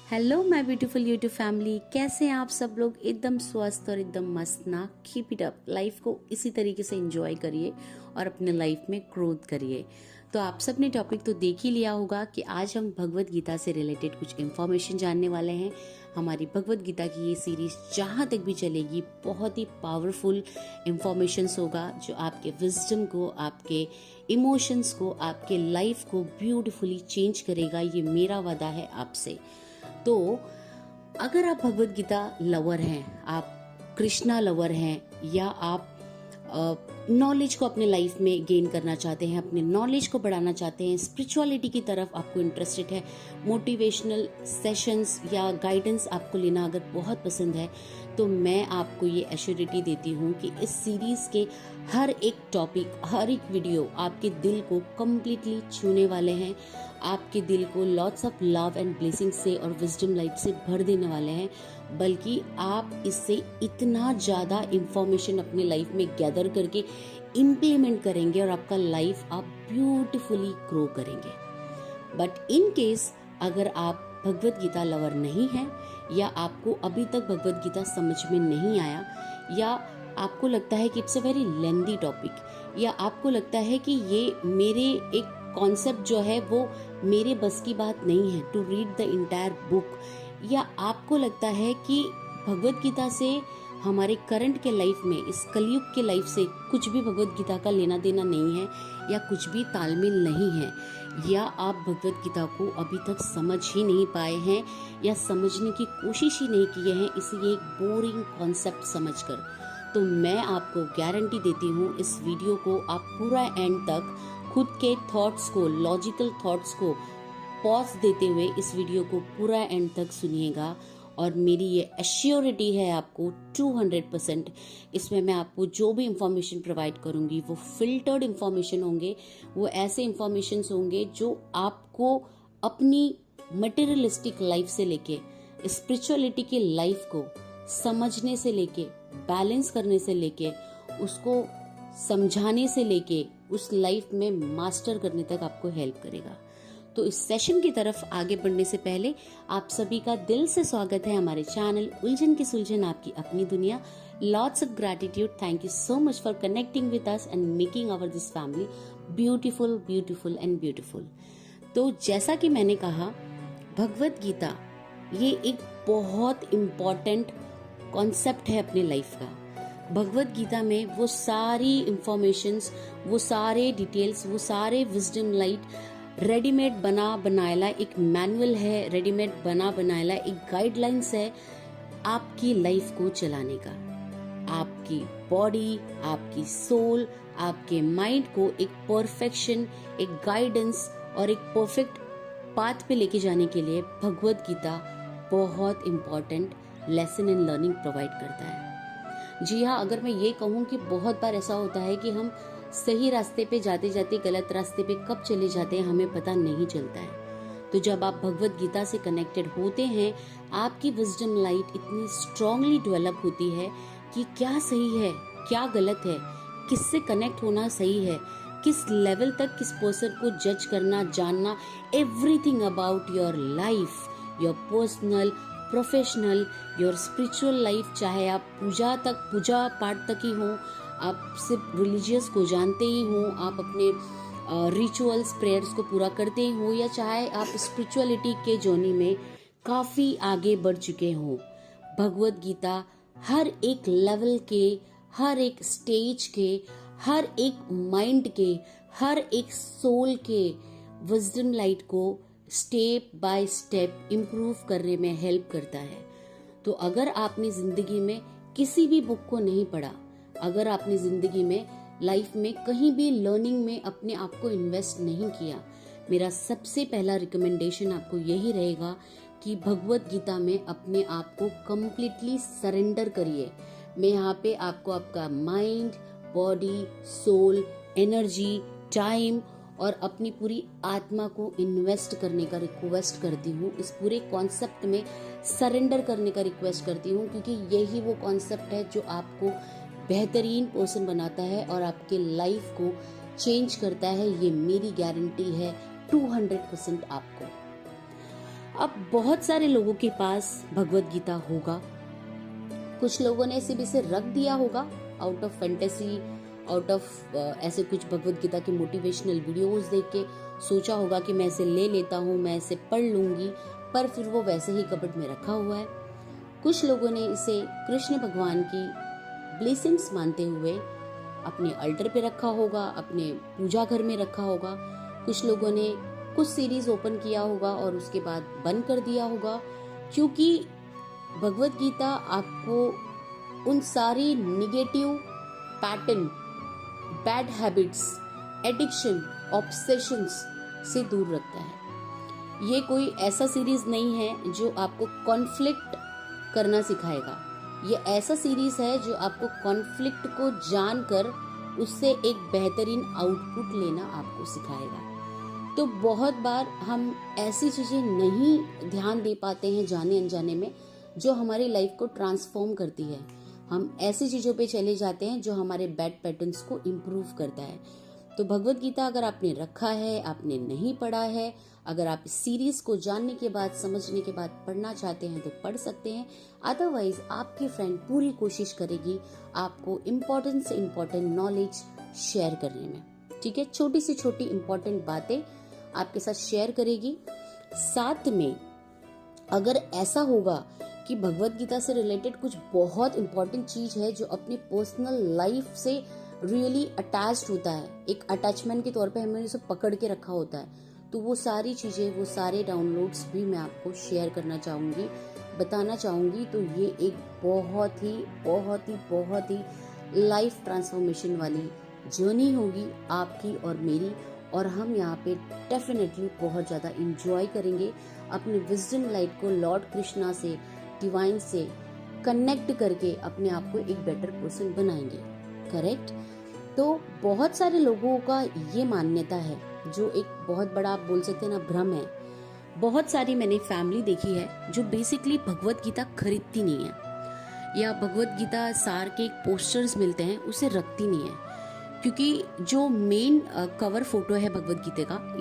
Hello my beautiful YouTube family, कैसे हैं आप सब लोग। एकदम स्वस्थ और एकदम मस्त ना। Keep it up. लाइफ को इसी तरीके से एंजॉय करिए और अपने लाइफ में ग्रोथ करिए। तो आप सब ने टॉपिक तो देख ही लिया होगा कि आज हम भगवत गीता से रिलेटेड कुछ इन्फॉर्मेशन जानने वाले हैं। हमारी भगवत गीता की ये सीरीज जहाँ तक भी चलेगी बहुत ही पावरफुल इन्फॉर्मेशंस होगा जो आपके विजडम को, आपके इमोशंस को, आपके लाइफ को ब्यूटीफुली चेंज करेगा। ये मेरा वादा है आपसे। तो अगर आप भगवत गीता लवर हैं, आप कृष्णा लवर हैं, या आप नॉलेज को अपने लाइफ में गेन करना चाहते हैं, अपने नॉलेज को बढ़ाना चाहते हैं, स्पिरिचुअलिटी की तरफ आपको इंटरेस्टेड है, मोटिवेशनल सेशंस या गाइडेंस आपको लेना अगर बहुत पसंद है, तो मैं आपको ये एश्योरिटी देती हूँ कि इस सीरीज के हर एक टॉपिक, हर एक वीडियो आपके दिल को कम्प्लीटली छूने वाले हैं, आपके दिल को lots of love and blessing से और विजडम लाइट से भर देने वाले हैं। बल्कि आप इससे इतना ज़्यादा इंफॉर्मेशन अपने लाइफ में गैदर करके इम्प्लीमेंट करेंगे और आपका लाइफ आप ब्यूटीफुली ग्रो करेंगे। बट इन केस अगर आप भगवत गीता लवर नहीं हैं, या आपको अभी तक भगवत गीता समझ में नहीं आया, या आपको लगता है कि it's a very lengthy topic, या आपको लगता है कि ये मेरे एक कॉन्सेप्ट जो है वो मेरे बस की बात नहीं है to read the entire book, या आपको लगता है कि भगवत गीता से हमारे करंट के लाइफ में, इस कलयुग के लाइफ से कुछ भी भगवत गीता का लेना देना नहीं है, या कुछ भी तालमेल नहीं है, या आप भगवत गीता को अभी तक समझ ही नहीं पाए हैं या समझने की कोशिश ही नहीं किए हैं, इसे एक बोरिंग कॉन्सेप्ट समझकर, तो मैं आपको गारंटी देती हूँ इस वीडियो को आप पूरा एंड तक खुद के थॉट्स को, लॉजिकल थॉट्स को पॉज देते हुए इस वीडियो को पूरा एंड तक सुनिएगा। और मेरी ये एश्योरिटी है आपको 200%, इसमें मैं आपको जो भी इंफॉर्मेशन प्रोवाइड करूंगी वो फिल्टर्ड इंफॉर्मेशन होंगे, वो ऐसे इंफॉर्मेशन होंगे जो आपको अपनी मटेरियलिस्टिक लाइफ से लेके स्पिरिचुअलिटी की लाइफ को समझने से लेके, बैलेंस करने से लेके, उसको समझाने से लेके, उस लाइफ में मास्टर करने तक आपको हेल्प करेगा। तो इस सेशन की तरफ आगे बढ़ने से पहले आप सभी का दिल से स्वागत है हमारे चैनल उलझन की सुलझन, आपकी अपनी दुनिया। Lots of gratitude, thank you so much for connecting with us and making our this family beautiful beautiful and beautiful. तो जैसा कि मैंने कहा, भगवत गीता ये एक बहुत इम्पॉर्टेंट कॉन्सेप्ट है अपने लाइफ का। भगवत गीता में वो सारी इंफॉर्मेशंस, वो सारे डिटेल्स, वो सारे विजडम लाइट रेडीमेड बना बनाएला एक मैनुअल है, रेडीमेड बना बनाएला एक गाइडलाइंस है आपकी लाइफ को चलाने का। आपकी बॉडी, आपकी सोल, आपके माइंड को एक परफेक्शन, एक गाइडेंस और एक परफेक्ट पाथ पे लेके जाने के लिए भगवत गीता बहुत important lesson and learning provide करता है। जी हाँ, अगर मैं ये कहूँ कि बहुत बार ऐसा होता है कि हम सही रास्ते पे जाते जाते गलत रास्ते पे कब चले जाते हैं हमें पता नहीं चलता है। तो जब आप भगवत गीता से कनेक्टेड होते हैं, आपकी विजडम लाइट इतनी स्ट्रांगली डेवलप होती है कि क्या सही है, क्या गलत है, किससे कनेक्ट होना सही है, किस लेवल तक किस पर्सन को जज करना, जानना, everything about your life, your personal, professional, your spiritual life. चाहे आप पूजा पाठ तक ही हो, आप सिर्फ रिलीजियस को जानते ही हो, आप अपने रिचुअल्स, प्रेयर्स को पूरा करते ही हो, या चाहे आप स्पिरिचुअलिटी के जर्नी में काफी आगे बढ़ चुके हो, भगवत गीता हर एक लेवल के, हर एक स्टेज के, हर एक माइंड के, हर एक सोल के विजडम लाइट को स्टेप बाय स्टेप इम्प्रूव करने में हेल्प करता है। तो अगर आपने जिंदगी में किसी भी बुक को नहीं पढ़ा, अगर आपने जिंदगी में, लाइफ में कहीं भी लर्निंग में अपने आप को इन्वेस्ट नहीं किया, मेरा सबसे पहला रिकमेंडेशन आपको यही रहेगा कि भगवत गीता में अपने आप को कम्प्लीटली सरेंडर करिए। मैं यहाँ पे आपको आपका mind, body, soul, energy, time और अपनी पूरी आत्मा को इन्वेस्ट करने का रिक्वेस्ट करती हूँ। इस पूरे कॉन्सेप्ट में सरेंडर करने का रिक्वेस्ट करती हूँ, क्योंकि यही वो कॉन्सेप्ट है जो आपको बेहतरीन पर्सन बनाता है और आपके लाइफ को चेंज करता है। ये मेरी गारंटी है 200% आपको। अब बहुत सारे लोगों के पास भगवत गीता होगा, कुछ लोगों ने सिर्फ इसे रख दिया होगा out of fantasy, out of ऐसे कुछ भगवत गीता के मोटिवेशनल वीडियोस देख के सोचा होगा कि मैं इसे ले लेता हूँ, मैं इसे पढ़ लूंगी, पर फिर वो वैसे ही कबर्ड में रखा हुआ है। कुछ लोगों ने इसे कृष्ण भगवान की ब्लेसिंग्स मानते हुए अपने अल्टर पे रखा होगा, अपने पूजा घर में रखा होगा। कुछ लोगों ने कुछ सीरीज ओपन किया होगा और उसके बाद बंद कर दिया होगा, क्योंकि भगवत गीता आपको उन सारी negative pattern, bad habits, addiction, obsessions से दूर रखता है। ये कोई ऐसा सीरीज नहीं है जो आपको कॉन्फ्लिक्ट करना सिखाएगा। ये ऐसा सीरीज है जो आपको कॉन्फ्लिक्ट को जानकर उससे एक बेहतरीन आउटपुट लेना आपको सिखाएगा। तो बहुत बार हम ऐसी चीजें नहीं ध्यान दे पाते हैं जाने अनजाने में जो हमारी लाइफ को ट्रांसफॉर्म करती है। हम ऐसी चीजों पे चले जाते हैं जो हमारे बैड पैटर्न्स को इम्प्रूव करता है। तो भगवत गीता अगर आपने रखा है, आपने नहीं पढ़ा है, अगर आप इस सीरीज को जानने के बाद, समझने के बाद पढ़ना चाहते हैं तो पढ़ सकते हैं। अदरवाइज आपकी फ्रेंड पूरी कोशिश करेगी आपको इम्पोर्टेंट से इम्पोर्टेंट नॉलेज शेयर करने में। ठीक है, छोटी से छोटी इम्पोर्टेंट बातें आपके साथ शेयर करेगी। साथ में अगर ऐसा होगा कि भगवत गीता से रिलेटेड कुछ बहुत इंपॉर्टेंट चीज है जो अपनी पर्सनल लाइफ से रियली अटैच्ड होता है, एक अटैचमेंट के तौर पे हमने उसे पकड़ के रखा होता है, तो वो सारी चीजें, वो सारे डाउनलोड्स भी मैं आपको शेयर करना चाहूंगी, बताना चाहूंगी। तो ये एक बहुत ही लाइफ ट्रांसफॉर्मेशन वाली जर्नी होगी आपकी और मेरी, और हम यहाँ पे डेफिनेटली बहुत ज्यादा इंजॉय करेंगे। अपने विजडम लाइट को लॉर्ड कृष्णा से, डिवाइन से कनेक्ट करके अपने आप को एक बेटर पर्सन बनाएंगे। करेक्ट। तो बहुत सारे लोगों का ये मान्यता है, जो एक बहुत बड़ा आप बोल सकते हैं ना भ्रम है। बहुत सारी मैंने फैमिली देखी है जो बेसिकली भगवत गीता खरीदती नहीं है, या भगवत गीता सार के पोस्टर्स मिलते हैं उसे रखती नहीं है, क्योंकि जो मेन कवर फोटो है भगवत गीता का,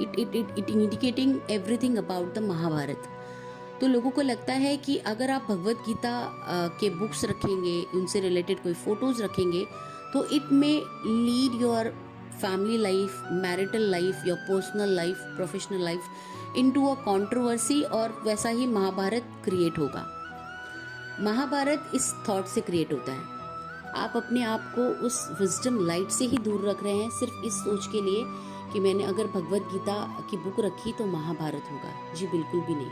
it indicating everything about the Mahabharata. तो लोगों को लगता है कि अगर आप भगवत गीता के बुक्स रखेंगे, उनसे रिलेटेड कोई फोटोज रखेंगे, तो इट में lead your family life, marital life, your personal life, professional life into a controversy, और वैसा ही महाभारत क्रिएट होगा। महाभारत इस थॉट से क्रिएट होता है। आप अपने आप को उस विजडम लाइट से ही दूर रख रहे हैं, सिर्फ इस सोच के लिए कि मैंने अगर भगवत गीता की बुक रखी तो महाभारत होगा। जी बिल्कुल भी नहीं।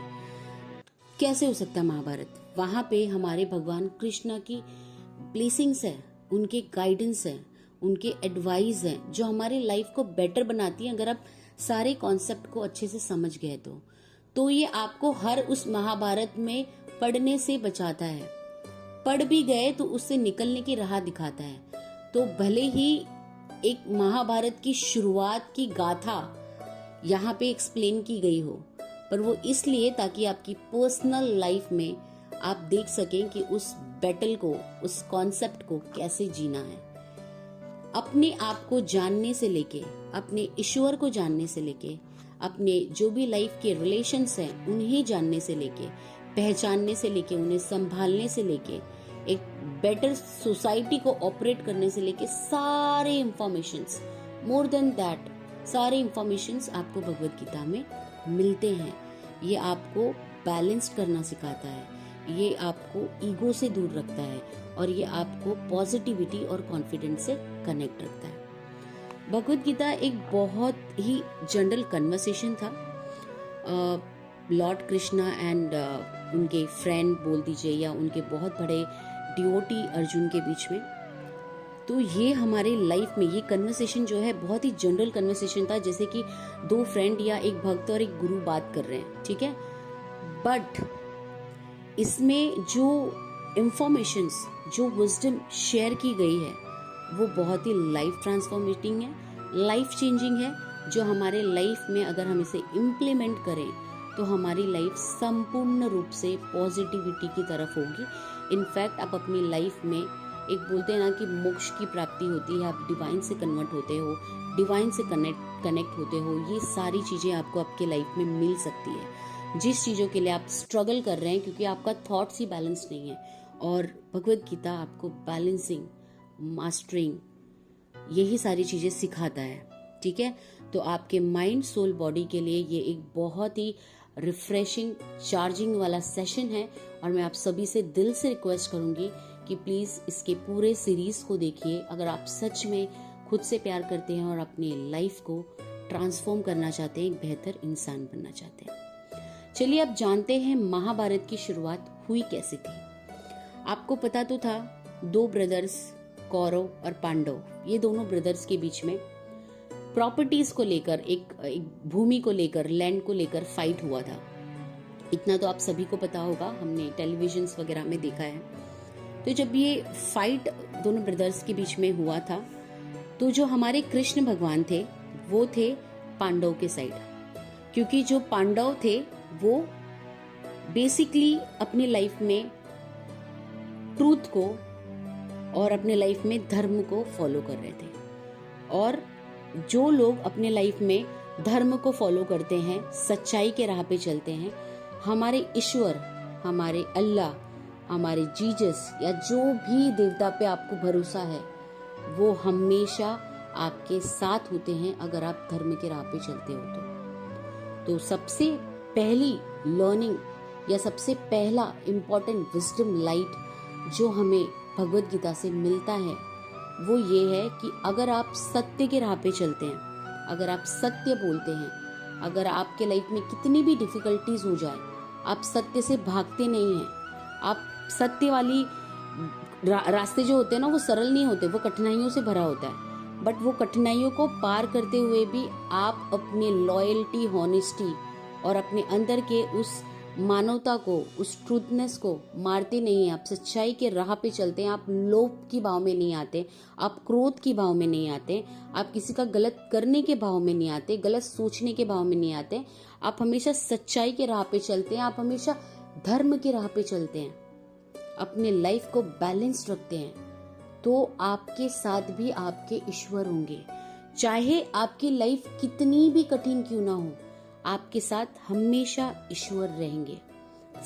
कैसे हो सकता है महाभारत? वहां पे हमारे भगवान कृष्णा की ब्लेसिंग्स है, उनके गाइडेंस है, उनके एडवाइस है, जो हमारी लाइफ को बेटर बनाती है अगर आप सारे कॉन्सेप्ट को अच्छे से समझ गए तो ये आपको हर उस महाभारत में पढ़ने से बचाता है। पढ़ भी गए तो उससे निकलने की राह दिखाता है। तो भले ही एक महाभारत की शुरुआत की गाथा यहाँ पे एक्सप्लेन की गई हो, पर वो इसलिए ताकि आपकी पर्सनल लाइफ में आप देख सकें कि उस बैटल को, उस कॉन्सेप्ट को कैसे जीना है। अपने आप को जानने से लेके, अपने ईश्वर को जानने से लेके, अपने जो भी लाइफ के रिलेशंस हैं उन्हें जानने से लेके, पहचानने से लेके, उन्हें संभालने से लेके, एक बेटर सोसाइटी को ऑपरेट करने से लेके, सारे इंफॉर्मेशंस, मोर देन दैट, सारे इंफॉर्मेशंस आपको भगवत गीता में मिलते हैं। ये आपको बैलेंस्ड करना सिखाता है, ये आपको ईगो से दूर रखता है, और ये आपको पॉजिटिविटी और कॉन्फिडेंस से कनेक्ट रखता है। भगवत गीता एक बहुत ही जनरल कन्वर्सेशन था लॉर्ड कृष्णा एंड उनके फ्रेंड बोल दीजिए, या उनके बहुत बड़े डिवोटी अर्जुन के बीच में। तो ये हमारे लाइफ में ये कन्वर्सेशन जो है बहुत ही जनरल कन्वर्सेशन था, जैसे कि दो फ्रेंड या एक भक्त और एक गुरु बात कर रहे हैं, ठीक है। बट इसमें जो इंफॉर्मेशंस, जो विजडम शेयर की गई है, वो बहुत ही लाइफ ट्रांसफॉर्मेटिंग है, लाइफ चेंजिंग है, जो हमारे लाइफ में अगर हम इसे इम्प्लीमेंट करें तो हमारी लाइफ संपूर्ण रूप से पॉजिटिविटी की तरफ होगी। इनफैक्ट आप अपनी लाइफ में, एक बोलते हैं ना कि मोक्ष की प्राप्ति होती है, आप डिवाइन से कन्वर्ट होते हो, डिवाइन से कनेक्ट होते हो, ये सारी चीजें आपको आपके लाइफ में मिल सकती है। जिस चीज़ों के लिए आप स्ट्रगल कर रहे हैं, क्योंकि आपका थॉट्स ही बैलेंस नहीं है। और भगवत गीता आपको बैलेंसिंग, मास्टरिंग, यही सारी चीज़ें सिखाता है। ठीक है, तो आपके माइंड, सोल, बॉडी के लिए ये एक बहुत ही रिफ्रेशिंग, चार्जिंग वाला सेशन है। और मैं आप सभी से दिल से रिक्वेस्ट करूंगी कि प्लीज़ इसके पूरे सीरीज को देखिए, अगर आप सच में खुद से प्यार करते हैं और अपनी लाइफ को ट्रांसफॉर्म करना चाहते हैं, एक बेहतर इंसान बनना चाहते हैं। चलिए अब जानते हैं महाभारत की शुरुआत हुई कैसे थी। आपको पता तो था, दो ब्रदर्स कौरव और पांडव, ये दोनों ब्रदर्स के बीच में प्रॉपर्टीज को लेकर, एक भूमि को लेकर, लैंड को लेकर फाइट हुआ था। इतना तो आप सभी को पता होगा, हमने टेलीविजन वगैरह में देखा है। तो जब ये फाइट दोनों ब्रदर्स के बीच में हुआ था, तो जो हमारे कृष्ण भगवान थे वो थे पांडव के साइड, क्योंकि जो पांडव थे वो बेसिकली अपनी लाइफ में ट्रूथ को और अपने लाइफ में धर्म को फॉलो कर रहे थे। और जो लोग अपने लाइफ में धर्म को फॉलो करते हैं, सच्चाई के राह पे चलते हैं, हमारे ईश्वर, हमारे अल्लाह, हमारे जीसस या जो भी देवता पे आपको भरोसा है, वो हमेशा आपके साथ होते हैं अगर आप धर्म के राह पे चलते हो। तो सबसे पहली लर्निंग या सबसे पहला इम्पोर्टेंट विजडम लाइट जो हमें भगवत गीता से मिलता है, वो ये है कि अगर आप सत्य के राह पे चलते हैं, अगर आप सत्य बोलते हैं, अगर आपके लाइफ में कितनी भी डिफिकल्टीज हो जाए, आप सत्य से भागते नहीं हैं। आप सत्य वाली रास्ते जो होते हैं ना, वो सरल नहीं होते, वो कठिनाइयों से भरा होता है। बट वो कठिनाइयों को पार करते हुए भी आप अपनी लॉयल्टी, हॉनेस्टी और अपने अंदर के उस मानवता को, उस ट्रूथनेस को मारते नहीं हैं। आप सच्चाई के राह पे चलते हैं। आप लोभ की भाव में नहीं आते, आप क्रोध की भाव में नहीं आते, आप किसी का गलत करने के भाव में नहीं आते, गलत सोचने के भाव में नहीं आते। आप हमेशा सच्चाई के राह पे चलते हैं, आप हमेशा धर्म के राह पे चलते हैं, अपने लाइफ को बैलेंस रखते हैं, तो आपके साथ भी आपके ईश्वर होंगे। चाहे आपकी लाइफ कितनी भी कठिन क्यों ना हो, आपके साथ हमेशा ईश्वर रहेंगे।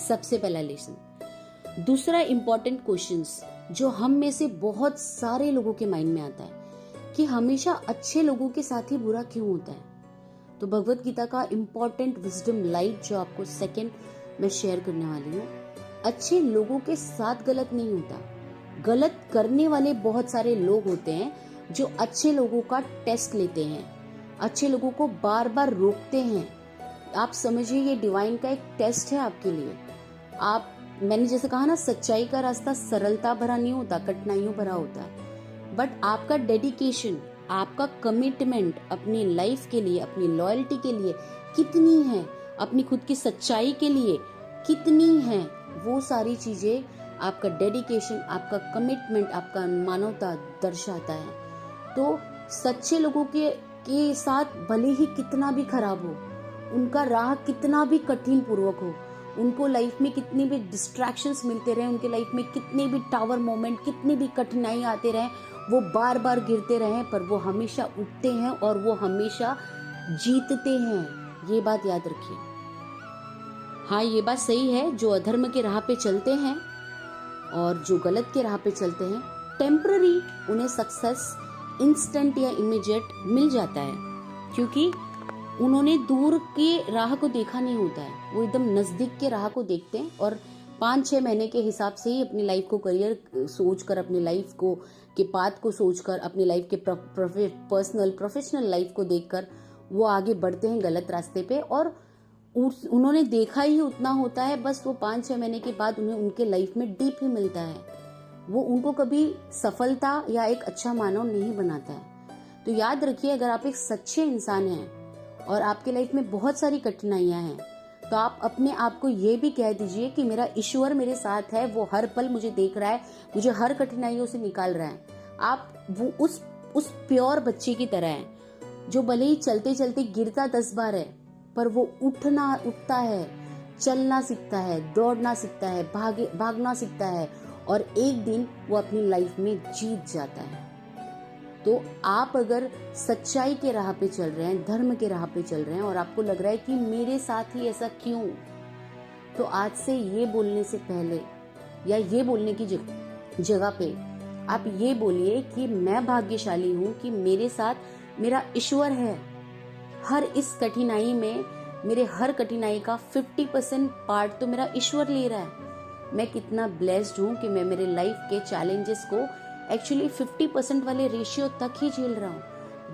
सबसे पहला लेसन। दूसरा इंपॉर्टेंट क्वेश्चंस जो हम में से बहुत सारे लोगों के माइंड में आता है कि हमेशा अच्छे लोगों के साथ ही बुरा क्यों होता है। तो भगवत गीता का इंपॉर्टेंट विजडम लाइट जो आपको सेकंड मैं शेयर करने वाली हूँ, अच्छे लोगों के साथ गलत नहीं होता। गलत करने वाले बहुत सारे लोग होते हैं जो अच्छे लोगों का टेस्ट लेते हैं, अच्छे लोगों को बार बार रोकते हैं। आप समझिए ये डिवाइन का एक टेस्ट है आपके लिए। मैंने जैसे कहा ना, सच्चाई का रास्ता सरलता भरा नहीं होता, कठिनाइयों भरा होता है। बट आपका डेडिकेशन, आपका कमिटमेंट अपनी लाइफ के लिए, अपनी लॉयल्टी के लिए कितनी है, अपनी खुद की सच्चाई के लिए कितनी है, वो सारी चीजें आपका डेडिकेशन, आपका कमिटमेंट, आपका मानवता दर्शाता है। तो सच्चे लोगों के साथ भले ही कितना भी खराब हो, उनका राह कितना भी कठिन पूर्वक हो, उनको लाइफ में कितनी भी डिस्ट्रैक्शंस मिलते रहे, उनके लाइफ में कितने भी टावर मोमेंट, कितनी भी कठिनाई आते रहे, वो बार बार गिरते रहे, पर वो हमेशा उठते हैं और वो हमेशा जीतते हैं। ये बात याद रखिए। हाँ, ये बात सही है, जो अधर्म के राह पे चलते हैं और जो गलत के राह पे चलते हैं, टेम्पररी उन्हें सक्सेस इंस्टेंट या इमीडिएट मिल जाता है, क्योंकि उन्होंने दूर के राह को देखा नहीं होता है, वो एकदम नजदीक के राह को देखते हैं और 5-6 महीने के हिसाब से ही अपनी लाइफ को करियर सोचकर, अपनी लाइफ को के पाथ को सोचकर, अपनी लाइफ के पर्सनल प्रोफेशनल लाइफ को देखकर वो आगे बढ़ते हैं गलत रास्ते पे। और उन्होंने देखा ही उतना होता है, बस वो 5-6 महीने के बाद उन्हें उनके लाइफ में डीप ही मिलता है, वो उनको कभी सफलता या एक अच्छा मानव नहीं बनाता है। तो याद रखिए, अगर आप एक सच्चे इंसान हैं और आपके लाइफ में बहुत सारी कठिनाइयां हैं, तो आप अपने आप को ये भी कह दीजिए कि मेरा ईश्वर मेरे साथ है, वो हर पल मुझे देख रहा है, मुझे हर कठिनाइयों से निकाल रहा है। आप वो उस प्योर बच्चे की तरह हैं जो भले ही चलते चलते गिरता 10 बार है, पर वो उठता है, चलना सीखता है, दौड़ना सीखता है, भागना सीखता है और एक दिन वो अपनी लाइफ में जीत जाता है। तो आप अगर सच्चाई के राह पे चल रहे हैं, धर्म के राह पे चल रहे हैं और आपको लग रहा है कि मेरे साथ ही ऐसा क्यों, तो आज से ये बोलने से पहले या ये बोलने की जगह पे आप ये बोलिए कि मैं भाग्यशाली हूँ कि मेरे साथ मेरा ईश्वर है। हर इस कठिनाई में मेरे हर कठिनाई का 50% पार्ट तो मेरा ईश्वर ले रहा है। मैं कितना ब्लेस्ड हूँ कि मैं मेरे लाइफ के चैलेंजेस को एक्चुअली 50% वाले रेशियो तक ही झेल रहा हूँ।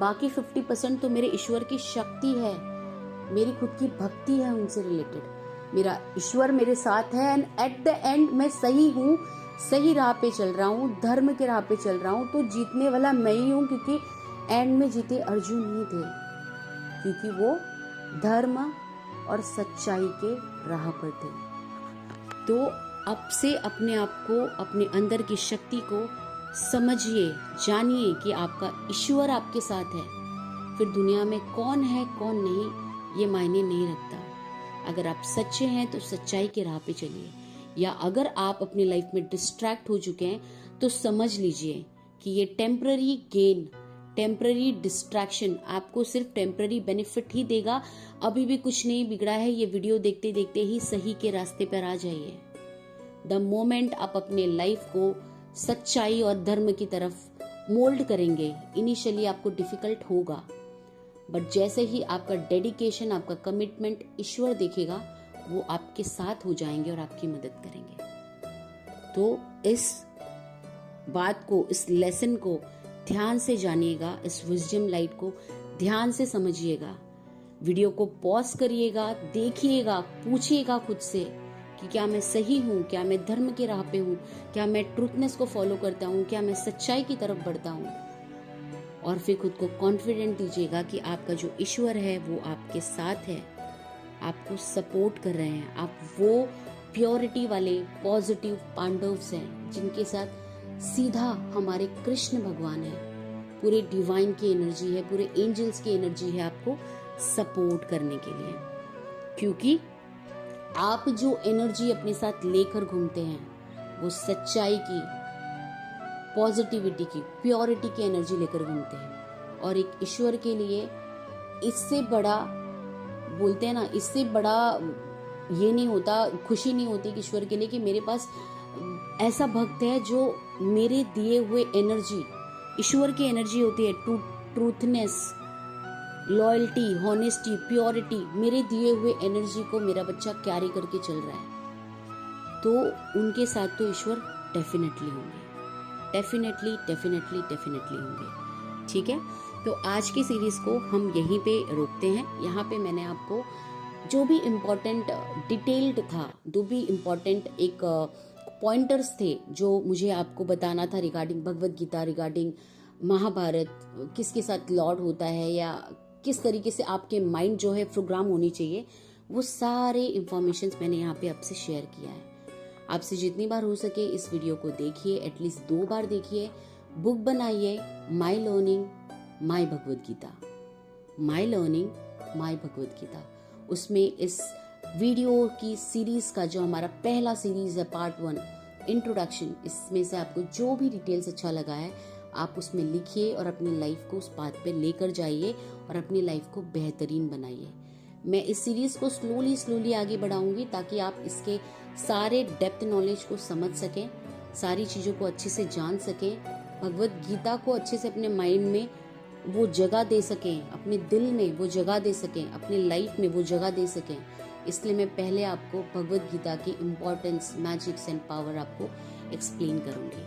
बाकी 50% तो मेरे ईश्वर की शक्ति है, मेरी खुद की भक्ति है उनसे रिलेटेड। मेरा ईश्वर मेरे साथ है एंड एट द एंड मैं सही हूँ, सही राह पे चल रहा हूँ, धर्म के राह पे चल रहा हूँ। तो जीतने वाला मैं ही हूँ, क्योंकि एंड में जीते अर्जुन ही थे, क्योंकि वो धर्म और सच्चाई के राह पर थे। तो अब से अपने आप को, अपने अंदर की शक्ति को समझिए, जानिए कि आपका ईश्वर आपके साथ है। फिर दुनिया में कौन है कौन नहीं ये मायने नहीं रखता। अगर आप सच्चे हैं तो सच्चाई के राह पे चलिए, या अगर आप अपनी लाइफ में डिस्ट्रैक्ट हो चुके हैं तो समझ लीजिए कि ये टेम्पररी गेन, टेम्पररी डिस्ट्रैक्शन आपको सिर्फ टेम्पररी बेनिफिट ही देगा। अभी भी कुछ नहीं बिगड़ा है, ये वीडियो देखते देखते ही सही के रास्ते पर आ जाइए। द मोमेंट आप अपने लाइफ को सच्चाई और धर्म की तरफ मोल्ड करेंगे, इनिशियली आपको डिफिकल्ट होगा, बट जैसे ही आपका डेडिकेशन, आपका कमिटमेंट ईश्वर देखेगा, वो आपके साथ हो जाएंगे और आपकी मदद करेंगे। तो इस बात को, इस लेसन को ध्यान से जानिएगा, इस विजडम लाइट को ध्यान से समझिएगा। वीडियो को पॉज करिएगा, देखिएगा, पूछिएगा खुद से कि क्या मैं सही हूँ, क्या मैं धर्म के राह पे हूँ, क्या मैं ट्रूथनेस को फॉलो करता हूँ, क्या मैं सच्चाई की तरफ बढ़ता हूँ। और फिर खुद को कॉन्फिडेंट दीजिएगा कि आपका जो ईश्वर है वो आपके साथ है, आपको सपोर्ट कर रहे हैं। आप वो प्योरिटी वाले पॉजिटिव पांडव्स हैं जिनके साथ सीधा हमारे कृष्ण भगवान है। पूरे डिवाइन की एनर्जी है, पूरे एंजल्स की एनर्जी है आपको सपोर्ट करने के लिए, क्योंकि आप जो एनर्जी अपने साथ लेकर घूमते हैं वो सच्चाई की, पॉजिटिविटी की, प्योरिटी की एनर्जी लेकर घूमते हैं। और एक ईश्वर के लिए इससे बड़ा, बोलते हैं ना, इससे बड़ा ये नहीं होता, खुशी नहीं होती कि ईश्वर के लिए कि मेरे पास ऐसा भक्त है जो मेरे दिए हुए एनर्जी, ईश्वर की एनर्जी होती है, ट्रूथनेस, लॉयल्टी, हॉनेस्टी, प्योरिटी, मेरे दिए हुए एनर्जी को मेरा बच्चा कैरी करके चल रहा है। तो उनके साथ तो ईश्वर डेफिनेटली होंगे, डेफिनेटली होंगे। ठीक है, तो आज की सीरीज को हम यहीं पे रोकते हैं। यहाँ पे मैंने आपको जो भी इम्पोर्टेंट डिटेल्ड था, जो भी इम्पोर्टेंट एक पॉइंटर्स थे जो मुझे आपको बताना था रिगार्डिंग भगवत गीता, रिगार्डिंग महाभारत, किसके साथ लॉर्ड होता है, या किस तरीके से आपके माइंड जो है प्रोग्राम होनी चाहिए, वो सारे इंफॉर्मेशंस मैंने यहाँ पे आपसे शेयर किया है। आपसे जितनी बार हो सके इस वीडियो को देखिए, एटलीस्ट 2 बार देखिए, बुक बनाइए, my learning my Bhagavad Gita, my learning my Bhagavad Gita. उसमें इस वीडियो की सीरीज का जो हमारा पहला सीरीज है पार्ट 1 इंट्रोडक्शन, इसमें से आपको जो भी डिटेल्स अच्छा लगा है आप उसमें लिखिए और अपनी लाइफ को उस बात पे लेकर जाइए और अपनी लाइफ को बेहतरीन बनाइए। मैं इस सीरीज को स्लोली आगे बढ़ाऊंगी ताकि आप इसके सारे डेप्थ नॉलेज को समझ सकें, सारी चीज़ों को अच्छे से जान सकें, भगवत गीता को अच्छे से अपने माइंड में वो जगह दे सकें, अपने दिल में वो जगह दे सकें, अपनी लाइफ में वो जगह दे सकें। इसलिए मैं पहले आपको भगवत गीता की इम्पोर्टेंस, मैजिक्स एंड पावर आपको एक्सप्लेन करूंगी।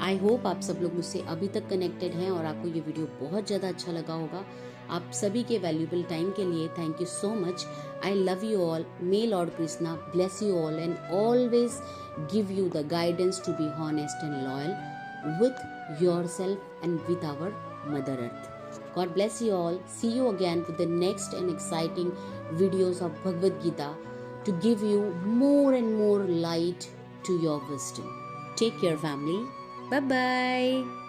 आई होप आप सब लोग मुझसे अभी तक कनेक्टेड हैं और आपको ये वीडियो बहुत ज़्यादा अच्छा लगा होगा। आप सभी के वैल्यूएबल टाइम के लिए thank you so much. I love you all. My lord Krishna bless you all and always give you the guidance to be honest and loyal with yourself and with our Mother Earth. God bless you all. See you again with the next and exciting videos of Bhagavad Gita to give you more and more light to your wisdom. Take care, family. Bye-bye.